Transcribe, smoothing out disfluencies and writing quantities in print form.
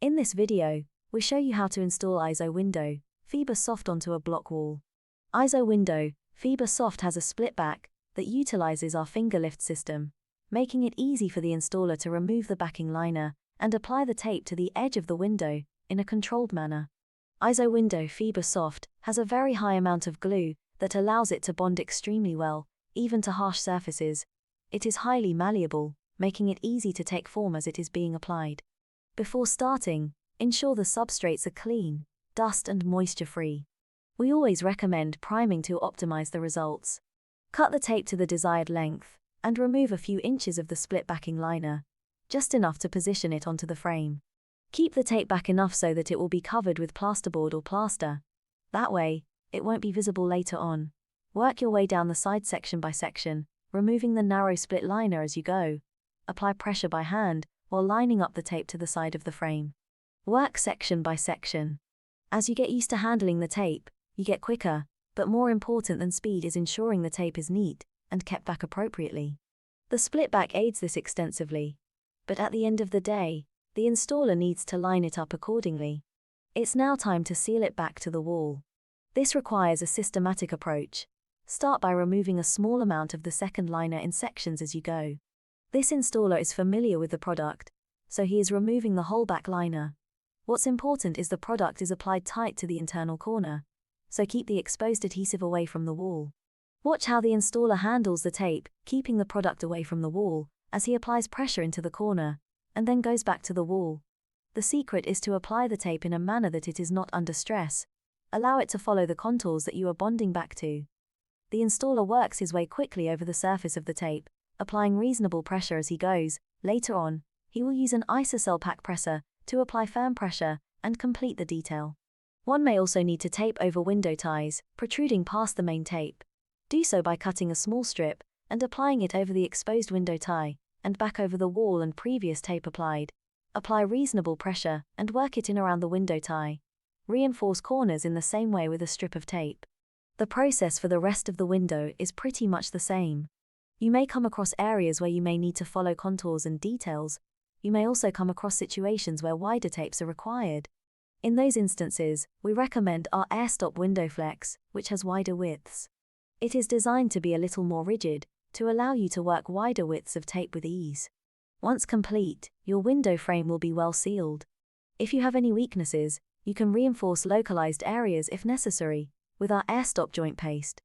In this video, we show you how to install Isowindow Feba Soft onto a block wall. Isowindow Feba Soft has a split back that utilizes our finger lift system, making it easy for the installer to remove the backing liner and apply the tape to the edge of the window in a controlled manner. Isowindow Feba Soft has a very high amount of glue that allows it to bond extremely well, even to harsh surfaces. It is highly malleable, making it easy to take form as it is being applied. Before starting, ensure the substrates are clean, dust and moisture-free. We always recommend priming to optimize the results. Cut the tape to the desired length, and remove a few inches of the split backing liner, just enough to position it onto the frame. Keep the tape back enough so that it will be covered with plasterboard or plaster. That way, it won't be visible later on. Work your way down the side section by section, removing the narrow split liner as you go. Apply pressure by hand while lining up the tape to the side of the frame. Work section by section. As you get used to handling the tape, you get quicker, but more important than speed is ensuring the tape is neat and kept back appropriately. The split back aids this extensively, but at the end of the day, the installer needs to line it up accordingly. It's now time to seal it back to the wall. This requires a systematic approach. Start by removing a small amount of the second liner in sections as you go. This installer is familiar with the product, so he is removing the whole back liner. What's important is the product is applied tight to the internal corner, so keep the exposed adhesive away from the wall. Watch how the installer handles the tape, keeping the product away from the wall, as he applies pressure into the corner, and then goes back to the wall. The secret is to apply the tape in a manner that it is not under stress. Allow it to follow the contours that you are bonding back to. The installer works his way quickly over the surface of the tape, applying reasonable pressure as he goes. Later on, he will use an Isocell pack presser to apply firm pressure and complete the detail. One may also need to tape over window ties, protruding past the main tape. Do so by cutting a small strip and applying it over the exposed window tie and back over the wall and previous tape applied. Apply reasonable pressure and work it in around the window tie. Reinforce corners in the same way with a strip of tape. The process for the rest of the window is pretty much the same. You may come across areas where you may need to follow contours and details. You may also come across situations where wider tapes are required. In those instances, we recommend our Airstop Window Flex, which has wider widths. It is designed to be a little more rigid, to allow you to work wider widths of tape with ease. Once complete, your window frame will be well sealed. If you have any weaknesses, you can reinforce localized areas if necessary, with our Airstop joint paste.